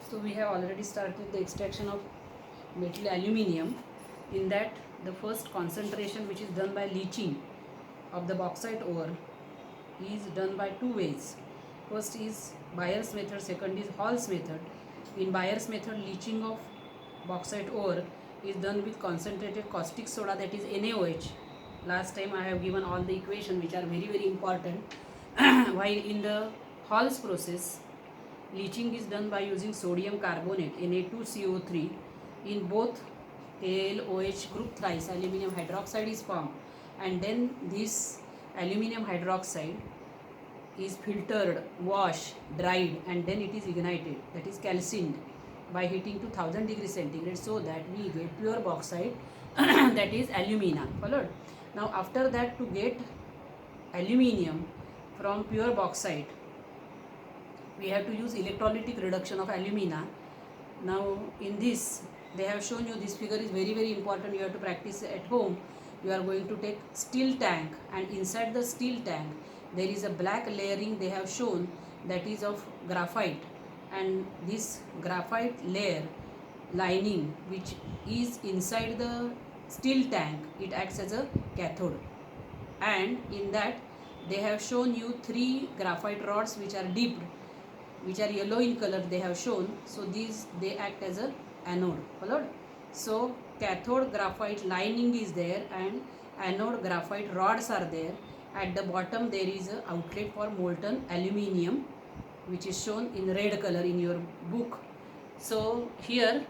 So we have already started the extraction of metal aluminium. In that, the first concentration, which is done by leaching of the bauxite ore, is done by two ways. First is Bayer's method, second is Hall's method. In Bayer's method, leaching of bauxite ore is done with concentrated caustic soda, that is NaOH. Last time I have given all the equations which are very important. While in the Hall's process, leaching is done by using sodium carbonate Na2CO3. In both AlOH group thrice aluminum hydroxide is formed, and then this aluminum hydroxide is filtered, washed, dried, and then it is ignited, that is calcined by heating to 1000 degrees centigrade, so that we get pure bauxite that is alumina. Followed. Now after that, to get aluminium from pure bauxite, we have to use electrolytic reduction of alumina. Now in this, they have shown you, this figure is very important, you have to practice at home. You are going to take steel tank, and inside the steel tank there is a black layering they have shown, that is of graphite, and this graphite layer lining which is inside the steel tank, it acts as a cathode. And in that, they have shown you three graphite rods which are dipped, which are yellow in color, they have shown. So these, they act as a anode. Followed. So cathode graphite lining is there and anode graphite rods are there. At the bottom there is a outlet for molten aluminium, which is shown in red color in your book. So here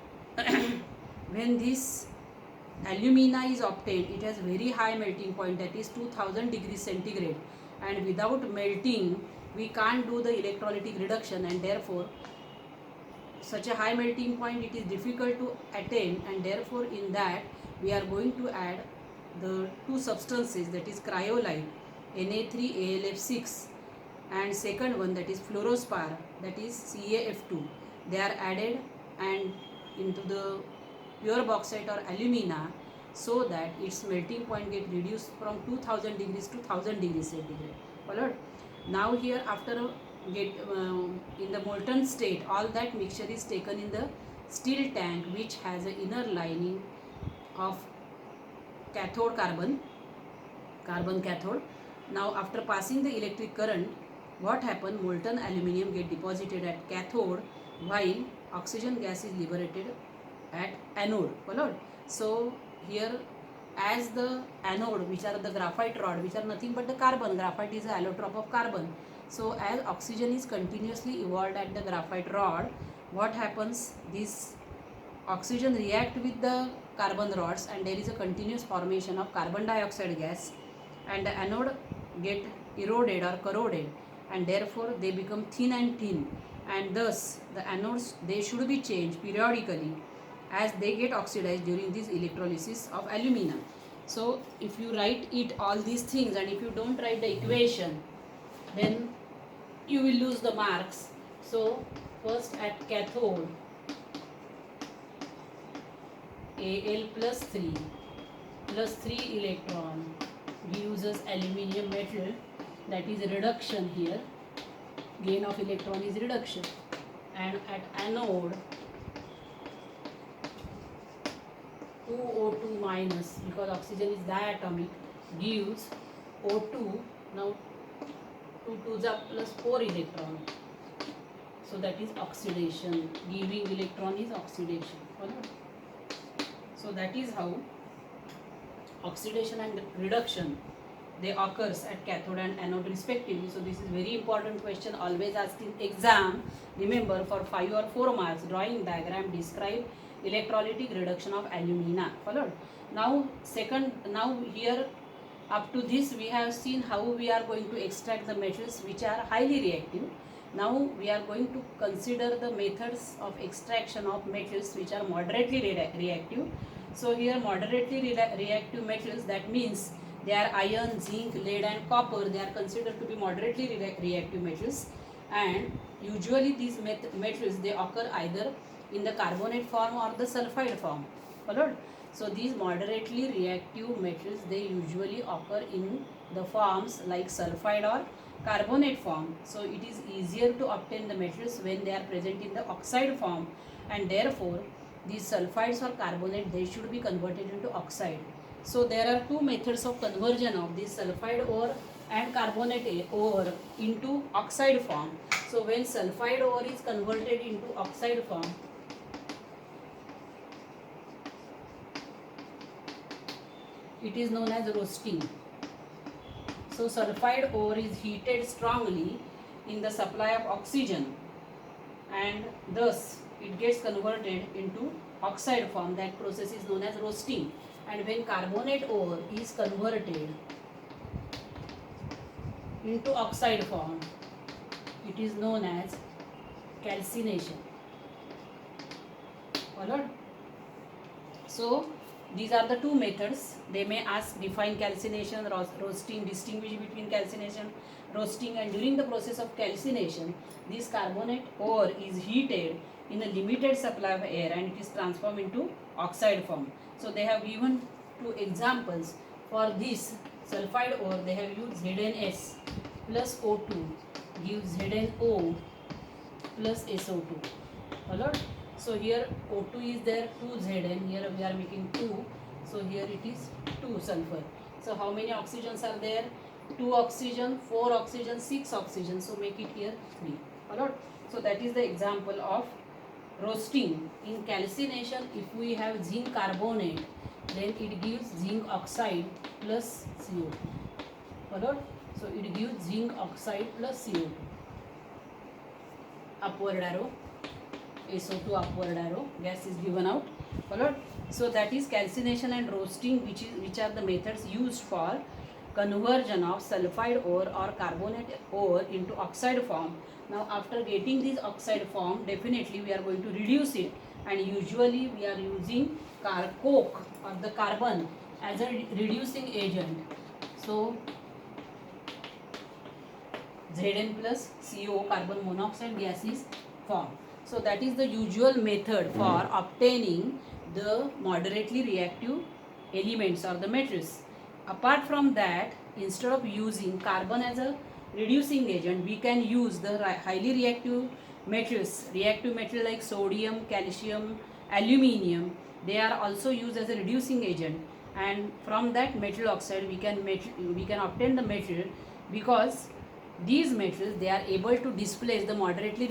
when this alumina is obtained, it has very high melting point, that is 2000 degrees centigrade, and without melting we can't do the electrolytic reduction, and therefore such a high melting point it is difficult to attain, and therefore in that we are going to add the two substances, that is cryolite Na3AlF6, and second one, that is fluorospar, that is CaF2. They are added and into the pure bauxite or alumina, so that its melting point get reduced from 2000 degrees to 1000 degrees centigrade. Followed. Now here, after in the molten state, all that mixture is taken in the steel tank, which has an inner lining of cathode carbon cathode. Now after passing the electric current, what happen? Molten aluminium get deposited at cathode, while oxygen gas is liberated at anode. Followed. So here, as the anode, which are the graphite rod, which are nothing but the carbon, graphite is an allotrope of carbon. So as oxygen is continuously evolved at the graphite rod, what happens? This oxygen react with the carbon rods, and there is a continuous formation of carbon dioxide gas, and the anode get eroded or corroded, and therefore they become thin and thin, and thus the anodes, they should be changed periodically as they get oxidized during this electrolysis of alumina. So if you write it all these things, and if you don't write the equation, then you will lose the marks. So first, at cathode, Al plus 3 electron uses aluminium metal, that is reduction here, gain of electron is reduction, and at anode 2O2 minus, because oxygen is diatomic, gives O2. Now 2 2s are plus 4 electron, so that is oxidation. Giving electron is oxidation. So that is how oxidation and reduction, they occurs at cathode and anode respectively. So this is very important question, always asked in exam. Remember, for 5 or 4 marks, drawing diagram, describe electrolytic reduction of alumina. Followed. Now here, up to this we have seen how we are going to extract the metals which are highly reactive. Now we are going to consider the methods of extraction of metals which are moderately reactive. So here, moderately reactive metals, that means they are iron, zinc, lead and copper. They are considered to be moderately reactive metals, and usually these metals, they occur either in the carbonate form or the sulfide form. Followed. So these moderately reactive metals, they usually occur in the forms like sulfide or carbonate form, so it is easier to obtain the metals when they are present in the oxide form, and therefore these sulfides or carbonate, they should be converted into oxide. So there are two methods of conversion of this sulfide ore and carbonate ore into oxide form. So when sulfide ore is converted into oxide form, it is known as roasting. So sulfide ore is heated strongly in the supply of oxygen, and thus it gets converted into oxide form. That process is known as roasting. And when carbonate ore is converted into oxide form, it is known as calcination. Followed? So these are the two methods. They may ask define calcination, roasting, distinguish between calcination, roasting, and during the process of calcination, this carbonate ore is heated in a limited supply of air and it is transformed into oxide form. So they have given two examples. For this sulfide ore, they have used ZnS plus O2 gives ZnO plus SO2. Followed? So here O2 is there, 2 Zn, here we are making 2, so here it is 2 sulfur. So how many oxygens are there? 2 oxygen, 4 oxygen, 6 oxygen, so make it here 3. Followed? So that is the example of roasting. In calcination, if we have zinc carbonate, then it gives zinc oxide plus CO2. Followed? So it gives zinc oxide plus CO2. Upward arrow. SO2 upward arrow, gas is given out. Followed? So that is calcination and roasting, which are the methods used for conversion of sulfide ore or carbonate ore into oxide form. Now after getting this oxide form, definitely we are going to reduce it, and usually we are using coke or the carbon as a reducing agent. So Zn plus CO, carbon monoxide gas is formed. So that is the usual method for obtaining the moderately reactive elements or the metals. Apart from that, instead of using carbon as a reducing agent, we can use the highly reactive metals. Reactive metal like sodium, calcium, aluminium, they are also used as a reducing agent, and from that metal oxide we can obtain the metal, because these metals, they are able to displace the moderately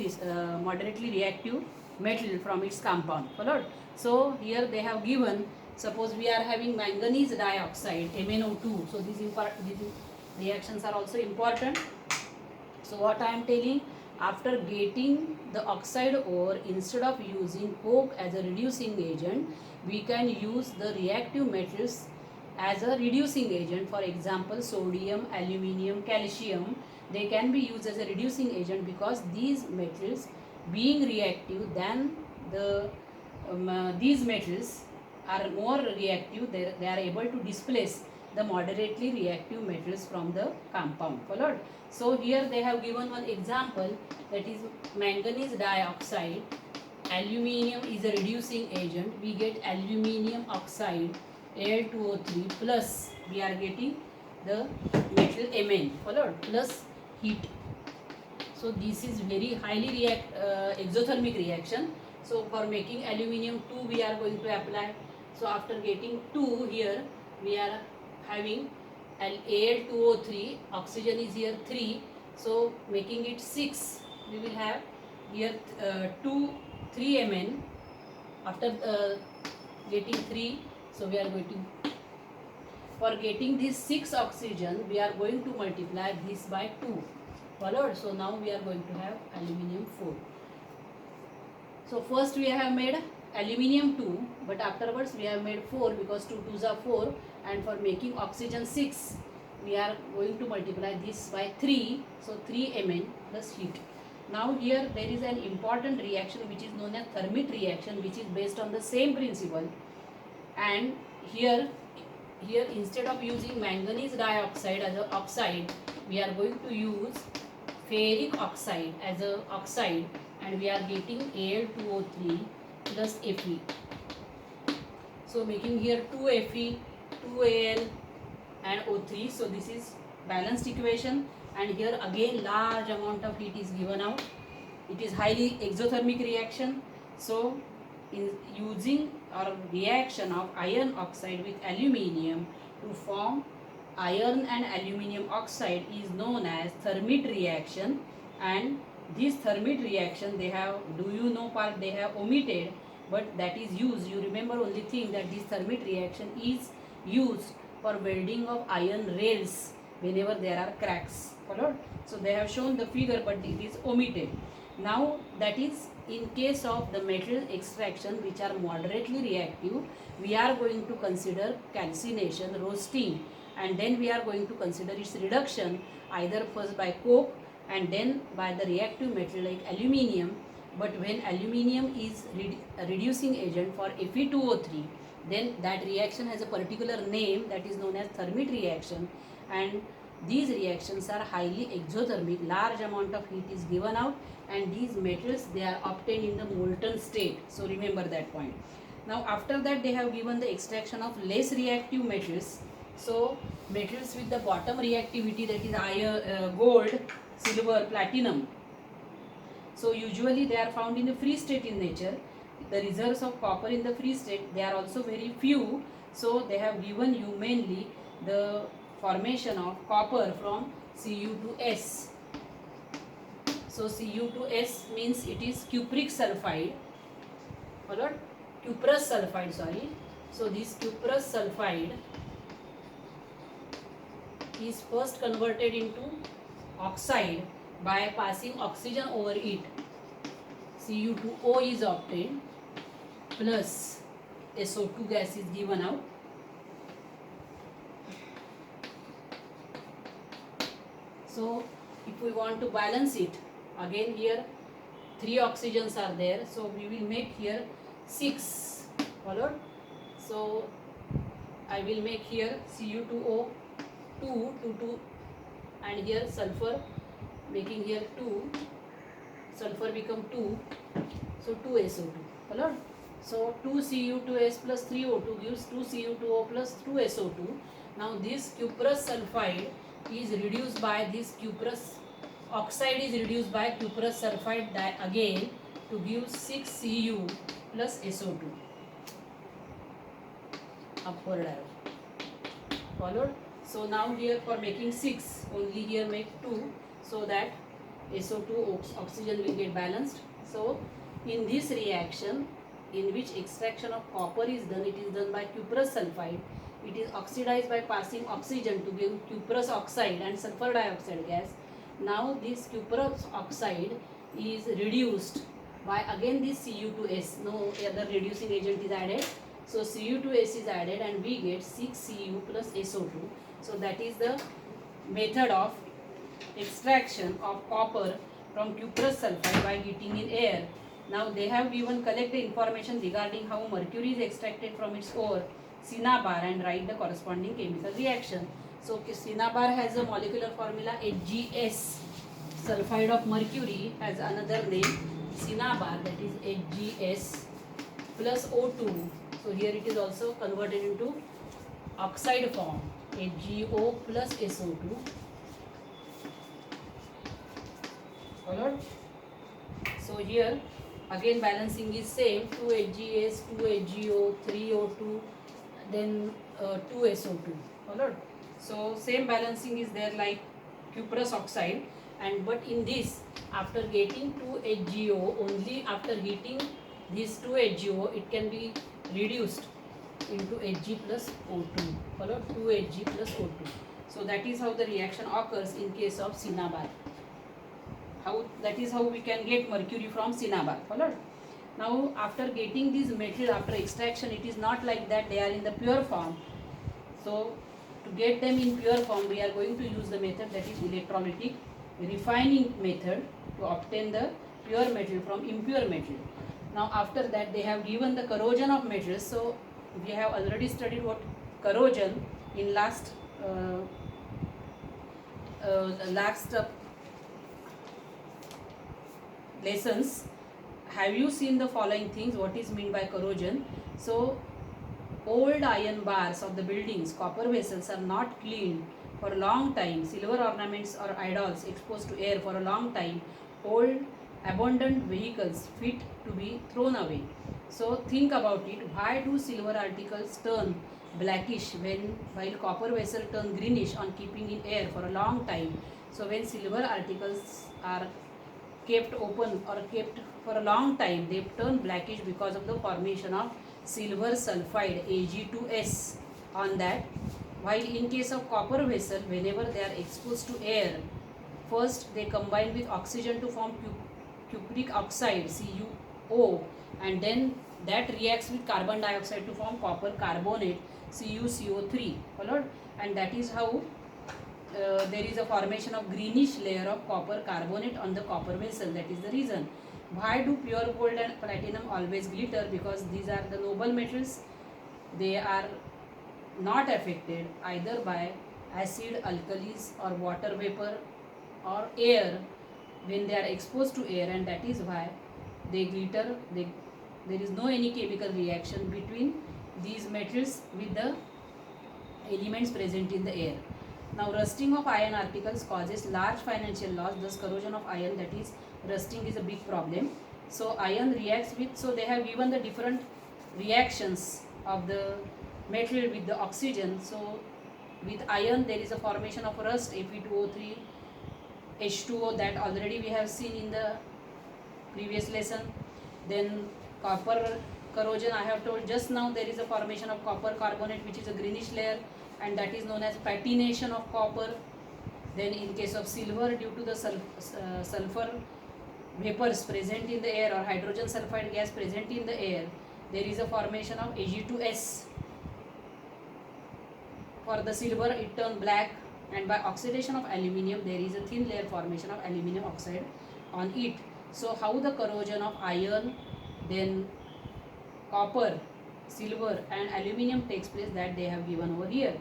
reactive metal from its compound. Followed? So here they have given, suppose we are having manganese dioxide, MnO2. So these reactions are also important. So what I am telling, after getting the oxide ore, instead of using coke as a reducing agent, we can use the reactive metals as a reducing agent. For example, sodium, aluminium, calcium, they can be used as a reducing agent, because these metals being reactive than these metals are more reactive, they are able to displace the moderately reactive metals from the compound. Followed? So here they have given one example, that is manganese dioxide, aluminium is a reducing agent, we get aluminium oxide Al2O3 plus we are getting the metal Mn. Followed? Plus heat. So this is very highly exothermic reaction. So for making aluminium 2 we are going to apply. So after getting 2 here, we are having Al2O3, oxygen is here 3, so making it 6, we will have here 3 Mn. After getting 3, so we are going to, for getting this 6 oxygen, we are going to multiply this by 2. Followed? So now we are going to have aluminium 4. So first we have made aluminium 2, but afterwards we have made 4, because 2 2s are 4, and for making oxygen 6, we are going to multiply this by 3, so 3 Mn plus heat. Now here there is an important reaction which is known as thermic reaction, which is based on the same principle, and here instead of using manganese dioxide as an oxide, we are going to use ferric oxide as a oxide, and we are getting Al2O3 plus Fe. So making here 2 Fe, 2 Al and O3. So this is balanced equation, and here again large amount of heat is given out. It is highly exothermic reaction. So in using or reaction of iron oxide with aluminium to form iron and aluminium oxide is known as Thermit reaction. And this Thermit reaction, they have, do you know part they have omitted, but that is used. You remember only thing that this Thermit reaction is used for welding of iron rails whenever there are cracks. Followed? So they have shown the figure, but it is omitted. Now that is in case of the material extraction which are moderately reactive, we are going to consider calcination, roasting, and then we are going to consider its reduction either first by coke and then by the reactive material like aluminium. But when aluminium is a reducing agent for Fe2O3, then that reaction has a particular name that is known as Thermit reaction, and these reactions are highly exothermic. Large amount of heat is given out, and these metals, they are obtained in the molten state. So remember that point. Now after that they have given the extraction of less reactive metals. So metals with the bottom reactivity, that is iron, gold, silver, platinum. So usually they are found in the free state in nature. The reserves of copper in the free state, they are also very few. So they have given you mainly the formation of copper from Cu2S. So Cu2S means it is cupric sulfide, or cuprous sulfide, sorry. So this cuprous sulfide is first converted into oxide by passing oxygen over it. Cu2O is obtained plus SO2 gas is given out. So if we want to balance it, again here 3 oxygens are there, so we will make here 6. Followed? So I will make here Cu2O 2, and here sulfur, making here 2, sulfur become 2, so 2SO2. Followed? So 2Cu2S plus 3O2 gives 2Cu2O plus 2SO2. Now this cuprous sulfide is reduced by this cuprous oxide is reduced by cuprous sulfide again to give 6Cu plus SO2. Upward arrow. Followed? So now here for making 6, only here make 2, so that SO2 oxygen will get balanced. So in this reaction, in which extraction of copper is done, it is done by cuprous sulfide. It is oxidized by passing oxygen to give cuprous oxide and sulfur dioxide gas. Now this cuprous oxide is reduced by again this Cu2S. No other reducing agent is added. So Cu2S is added and we get 6Cu plus SO2. So that is the method of extraction of copper from cuprous sulfide by heating in air. Now they have given collected information regarding how mercury is extracted from its ore, cinnabar, and write the corresponding chemical reaction. So cinnabar has a molecular formula HgS. Sulfide of mercury has another name cinnabar, that is HgS plus O2. So here it is also converted into oxide form, HgO plus SO2. Followed? So here again balancing is same, 2 HgS, 2 HgO, 3 O2, then 2 SO2. Followed? So same balancing is there like cuprous oxide, and but in this, after getting 2 HgO, only after heating this 2 HgO, it can be reduced into Hg plus O2. Followed? 2 Hg plus O2. So that is how the reaction occurs in case of cinnabar. That is how we can get mercury from cinnabar. Followed? Now after getting this metal, after extraction, it is not like that they are in the pure form. So to get them in pure form, we are going to use the method that is electrolytic refining method to obtain the pure metal from impure metal. Now after that they have given the corrosion of metals. So we have already studied what corrosion in last lessons. Have you seen the following things? What is meant by corrosion? So old iron bars of the buildings, copper vessels are not cleaned for a long time, silver ornaments or idols exposed to air for a long time, old abandoned vehicles fit to be thrown away. So think about it. Why do silver articles turn blackish while copper vessel turn greenish on keeping in air for a long time? So when silver articles are kept open or kept for a long time, they turn blackish because of the formation of silver sulfide Ag2S on that. While in case of copper vessel, whenever they are exposed to air, first they combine with oxygen to form cupric oxide CuO, and then that reacts with carbon dioxide to form copper carbonate CuCO3. Followed? And that is how there is a formation of greenish layer of copper carbonate on the copper vessel. That is the reason. Why do pure gold and platinum always glitter? Because these are the noble metals. They are not affected either by acid, alkalis or water vapor or air when they are exposed to air, and that is why they glitter. There is no any chemical reaction between these metals with the elements present in the air. Now rusting of iron articles causes large financial loss, thus corrosion of iron, that is rusting, is a big problem. So iron reacts with, so they have given the different reactions of the metal with the oxygen. So with iron there is a formation of rust, Fe2O3 H2O, that already we have seen in the previous lesson. Then copper corrosion, I have told just now, there is a formation of copper carbonate which is a greenish layer, and that is known as patination of copper. Then in case of silver, due to the sulfur vapors present in the air or hydrogen sulfide gas present in the air, there is a formation of Ag2S. For the silver it turned black, and by oxidation of aluminium there is a thin layer formation of aluminium oxide on it. So how the corrosion of iron, then copper, silver and aluminium takes place, that they have given over here.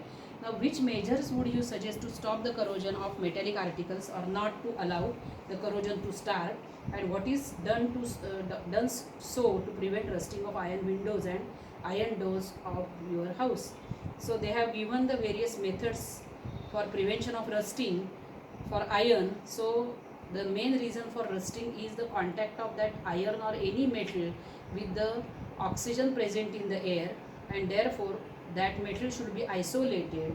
Now which measures would you suggest to stop the corrosion of metallic articles or not to allow the corrosion to start, and what is done so to prevent rusting of iron windows and iron doors of your house? So they have given the various methods for prevention of rusting for iron. So the main reason for rusting is the contact of that iron or any metal with the oxygen present in the air, and therefore that metal should be isolated,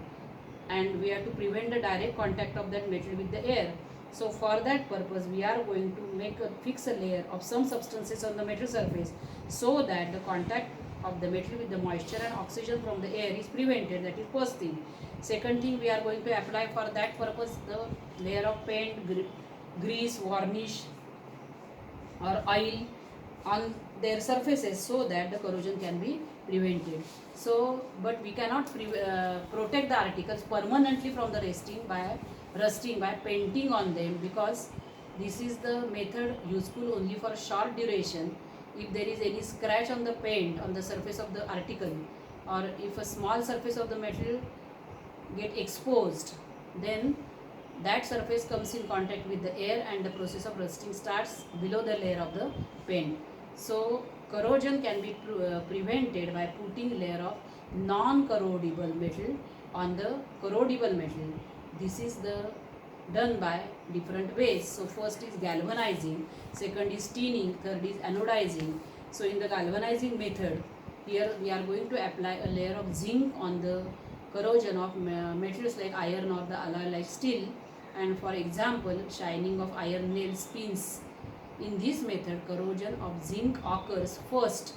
and we have to prevent the direct contact of that metal with the air. So for that purpose we are going to fix a layer of some substances on the metal surface, so that the contact of the metal with the moisture and oxygen from the air is prevented. That is first thing. Second thing, we are going to apply for that purpose the layer of paint, grease, varnish or oil on their surfaces, so that the corrosion can be prevented. So but we cannot protect the articles permanently from the rusting by painting on them, because this is the method useful only for short duration. If there is any scratch on the paint on the surface of the article, or if a small surface of the metal get exposed, then that surface comes in contact with the air and the process of rusting starts below the layer of the paint. So corrosion can be prevented by putting layer of non-corrodible metal on the corrodible metal. This is done by different ways. So first is galvanizing, second is tin, third is anodizing. So in the galvanizing method, here we are going to apply a layer of zinc on the corrosion of metals like iron or the alloy like steel, and for example shining of iron nail pins. In this method corrosion of zinc occurs first,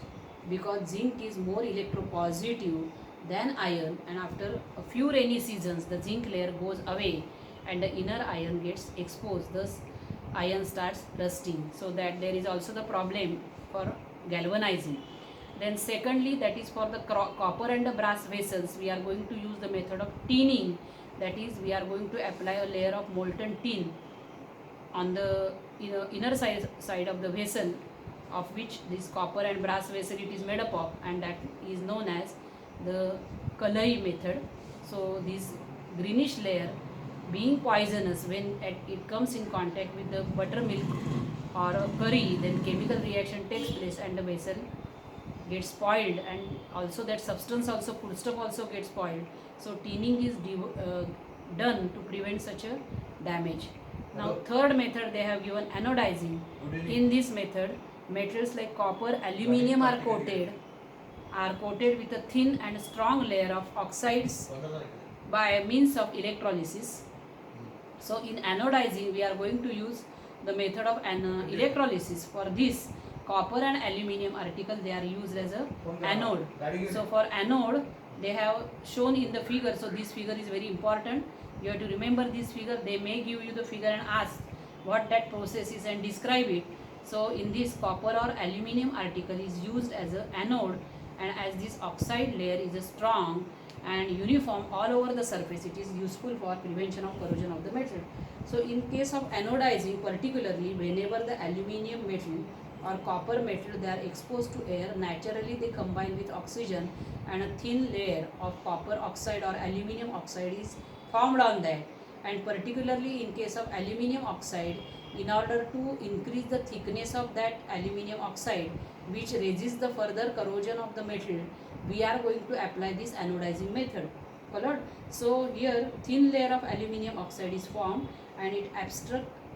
because zinc is more electropositive than iron, and after a few rainy seasons the zinc layer goes away and the inner iron gets exposed, thus iron starts rusting. So that there is also the problem for galvanizing. Then secondly, that is for the copper and the brass vessels, we are going to use the method of tinning. That is, we are going to apply a layer of molten tin on the inner side of the vessel, of which this copper and brass vessel it is made up of, and that is known as the Kalai method. So this greenish layer being poisonous, when it comes in contact with the buttermilk or a curry, then chemical reaction takes place and the vessel gets spoiled, and also that substance also, foodstuff also gets spoiled. So tinning is done to prevent such a damage. Now third method they have given anodizing. In this method, metals like copper, aluminium are coated with a thin and strong layer of oxides by means of electrolysis. So in anodizing, we are going to use the method of electrolysis. For this, copper and aluminium article, they are used as a anode. So for anode, they have shown in the figure. So this figure is very important. You have to remember this figure. They may give you the figure and ask what that process is and describe it. So in this, copper or aluminium article is used as an anode, and as this oxide layer is a strong and uniform all over the surface, it is useful for prevention of corrosion of the metal. So in case of anodizing, particularly whenever the aluminium metal or copper metal they are exposed to air, naturally they combine with oxygen and a thin layer of copper oxide or aluminium oxide is formed on that. And particularly in case of aluminium oxide, in order to increase the thickness of that aluminium oxide which resists the further corrosion of the metal, we are going to apply this anodizing method. Followed? So here thin layer of aluminium oxide is formed and it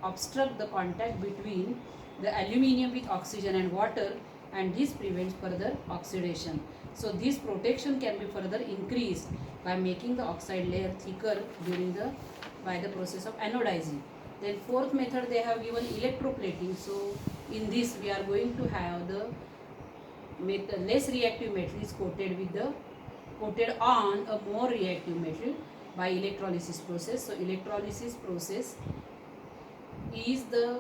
obstruct the contact between the aluminium with oxygen and water, and this prevents further oxidation. So this protection can be further increased by making the oxide layer thicker by the process of anodizing. Then fourth method they have given electroplating. So in this we are going to have the less reactive metal is coated on a more reactive metal by electrolysis process. So electrolysis process is the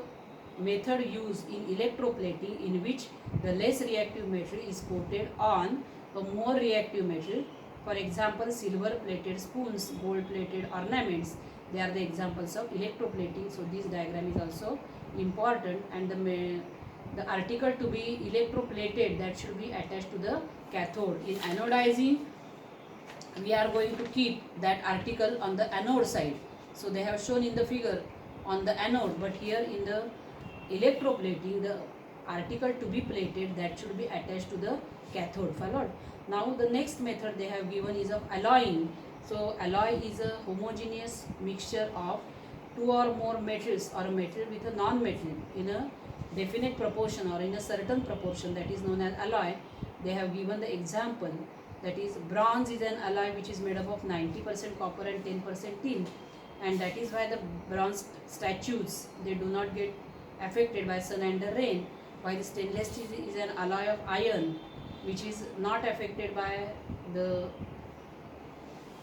method used in electroplating in which the less reactive metal is coated on a more reactive metal. For example, silver plated spoons, gold plated ornaments, they are the examples of electroplating. So this diagram is also important, and the article to be electroplated, that should be attached to the cathode. In anodizing, we are going to keep that article on the anode side. So they have shown in the figure on the anode, but here in the electroplating, the article to be plated, that should be attached to the cathode. Followed? Now the next method they have given is of alloying. So alloy is a homogeneous mixture of two or more metals or a metal with a non-metal in a definite proportion or in a certain proportion, that is known as alloy. They have given the example, that is bronze is an alloy which is made up of 90% copper and 10% tin, and that is why the bronze statues, they do not get affected by sun and the rain, while the stainless steel is an alloy of iron which is not affected by the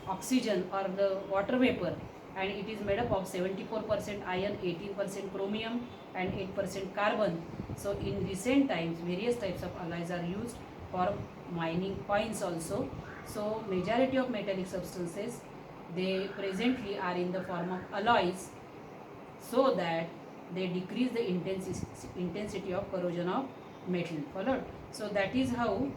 oxygen or the water vapor, and it is made up of 74% iron, 18% chromium and 8% carbon. So in recent times, various types of alloys are used for mining coins also. So majority of metallic substances, they presently are in the form of alloys, so that they decrease the intensity of corrosion of metal. Followed? So that is how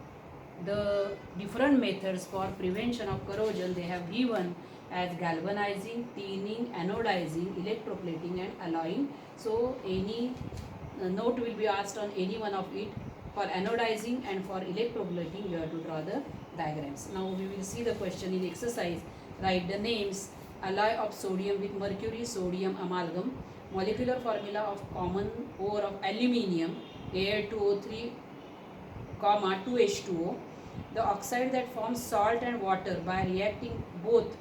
the different methods for prevention of corrosion they have given as galvanizing, tinning, anodizing, electroplating and alloying. So any note will be asked on any one of it. For anodizing and for electroplating, you have to draw the diagrams. Now we will see the question in exercise. Write the names: alloy of sodium with mercury, sodium amalgam. Molecular formula of common ore of aluminium, Al2O3, 2H2O. The oxide that forms salt and water by reacting both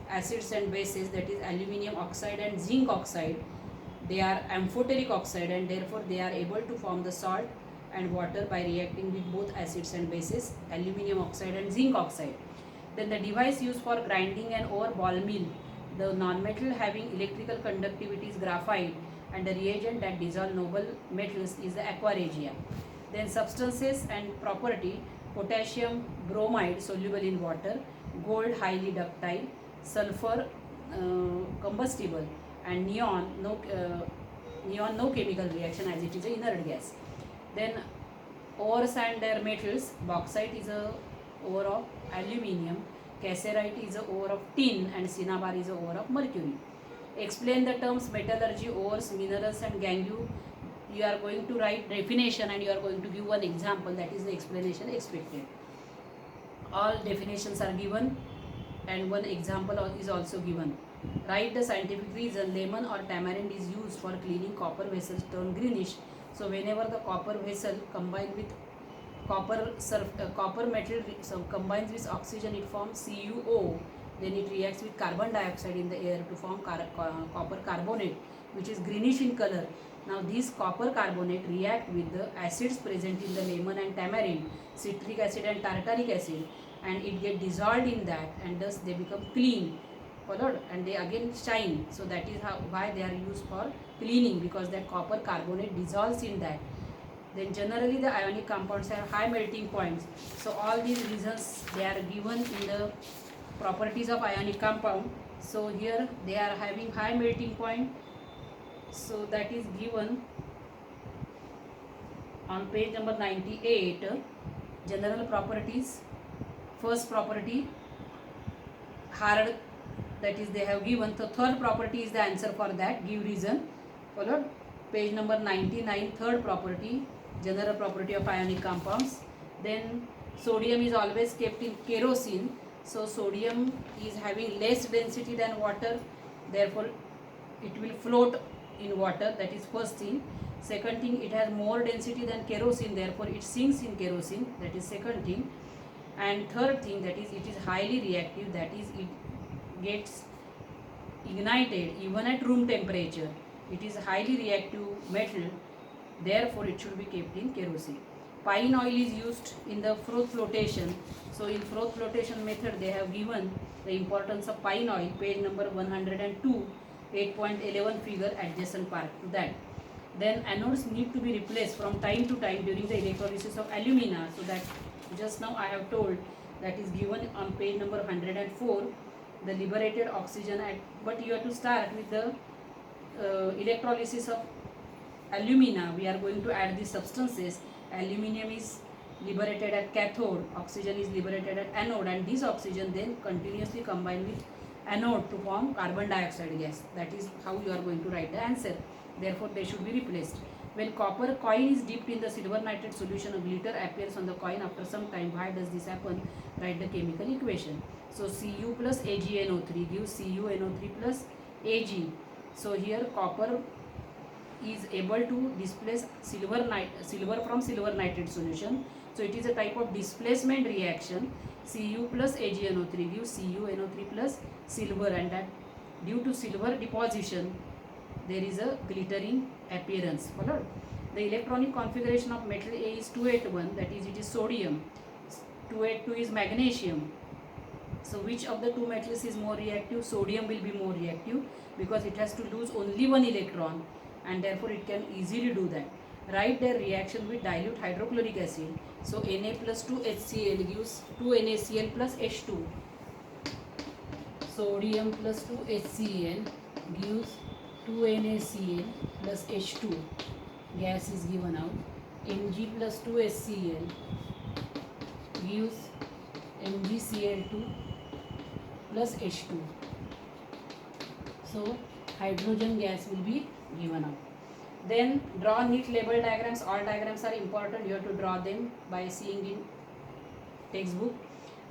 acids and bases, that is aluminium oxide and zinc oxide. They are amphoteric oxide, and therefore they are able to form the salt and water by reacting with both acids and bases, aluminium oxide and zinc oxide. Then the device used for grinding an ore, ball mill. The non-metal having electrical conductivity is graphite, and the reagent that dissolve noble metals is the aqua regia. Then substances and property: potassium bromide soluble in water, gold highly ductile, sulfur combustible, and neon no chemical reaction as it is an inert gas. Then ores and their metals: bauxite is a ore of aluminium, cassiterite is a ore of tin, and cinnabar is a ore of mercury. Explain the terms metallurgy, ores, minerals and gangue. You are going to write definition and you are going to give one example, that is the explanation expected. All definitions are given and one example is also given. Write the scientific reason. Lemon or tamarind is used for cleaning copper vessels turn greenish. So whenever the copper vessel combined with copper metal combines with oxygen, it forms CuO. Then it reacts with carbon dioxide in the air to form copper carbonate, which is greenish in color. Now this copper carbonate react with the acids present in the lemon and tamarind, citric acid and tartaric acid, and it get dissolved in that, and thus they become clean. Followed, and they again shine. So that is why they are used for cleaning, because that copper carbonate dissolves in that. Then generally the ionic compounds have high melting points. So all these reasons they are given in the properties of ionic compound. So here they are having high melting point. So that is given on page number 98. General properties. First property, hard, that is they have given. The third property is the answer for that. Give reason. Followed. Page number 99, third property, general property of ionic compounds. Then sodium is always kept in kerosene. So sodium is having less density than water, therefore it will float in water. That is first thing. Second thing, it has more density than kerosene, therefore it sinks in kerosene. That is second thing. And third thing, that is it is highly reactive, that is it gets ignited even at room temperature. It is highly reactive metal, therefore it should be kept in kerosene. Pine oil is used in the froth flotation. So in froth flotation method they have given the importance of pine oil, page number 102, 8.11 figure adjacent part to that. Then anodes need to be replaced from time to time during the electrolysis of alumina. So that just now I have told, that is given on page number 104, the liberated oxygen but you have to start with the electrolysis of alumina. We are going to add these substances. Aluminium is liberated at cathode, oxygen is liberated at anode, and this oxygen then continuously combined with anode to form carbon dioxide gas. That is how you are going to write the answer. Therefore they should be replaced. When copper coin is dipped in the silver nitrate solution, a glitter appears on the coin after some time. Why does this happen? Write the chemical equation. So Cu plus AgNO3 gives CuNO3 plus Ag. So here copper is able to displace silver from silver nitrate solution. So it is a type of displacement reaction. Cu plus AgNO3 gives CuNO3 plus silver, and that due to silver deposition there is a glittering appearance. Followed. The electronic configuration of metal A is 281, that is it is sodium. 282 is magnesium. So which of the two metals is more reactive? Sodium will be more reactive because it has to lose only one electron, and therefore it can easily do that. Write their reaction with dilute hydrochloric acid. So Na plus 2 HCl gives 2 NaCl plus H2. Sodium plus 2 HCl gives 2 NaCl plus H2. Gas is given out. Mg plus 2 HCl gives MgCl2 plus H2. So hydrogen gas will be given out. Then draw neat label diagrams. All diagrams are important. You have to draw them by seeing in textbook.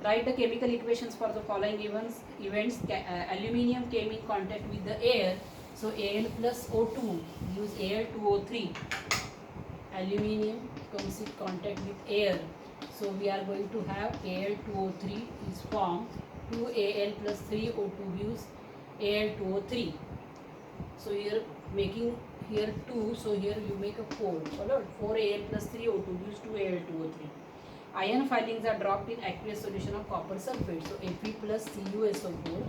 Write the chemical equations for the following events. Aluminium came in contact with the air. So Al plus O2 gives Al2O3. Aluminium comes in contact with air. So we are going to have Al2O3 is formed. 2Al plus 3O2 gives Al2O3. So here making here 2, so here you make a 4. Followed. 4Al plus 3O2 gives 2Al2O3. Ion filings are dropped in aqueous solution of copper sulfate. So Fe plus CuSO4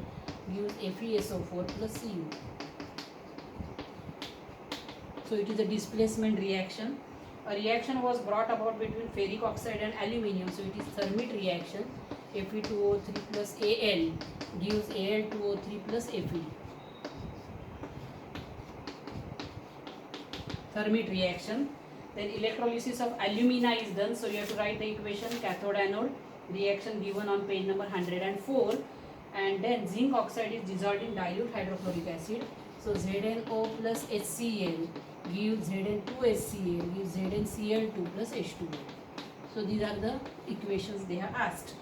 gives FeSO4 plus Cu. So it is a displacement reaction. A reaction was brought about between ferric oxide and aluminium. So it is Thermit reaction. Fe2O3 plus Al gives Al2O3 plus Fe. Thermit reaction. Then electrolysis of alumina is done. So you have to write the equation cathode anode reaction given on page number 104. And then zinc oxide is dissolved in dilute hydrochloric acid. So ZnO plus HCl gives Zn2HCl gives ZnCl2 plus H2. So these are the equations they have asked.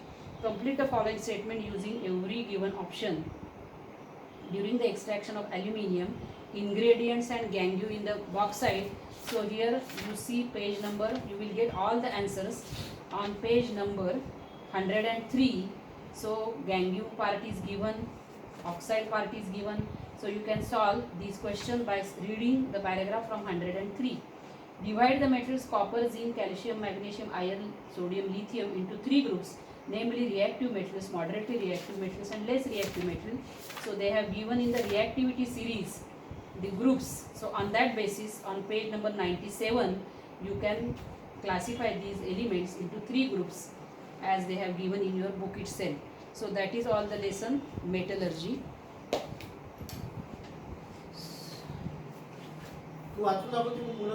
Complete the following statement using every given option. during the extraction of aluminium, ingredients and gangue in the bauxite. So here you see page number, you will get all the answers on page number 103. So gangue part is given, oxide part is given. So you can solve these questions by reading the paragraph from 103. Divide the metals copper, zinc, calcium, magnesium, iron, sodium, lithium into three groups, namely reactive metals, moderately reactive metals and less reactive metals. So they have given in the reactivity series the groups. So on that basis, on page number 97, you can classify these elements into three groups as they have given in your book itself. So that is all the lesson metallurgy. तू वाचून दाखव ती मुलं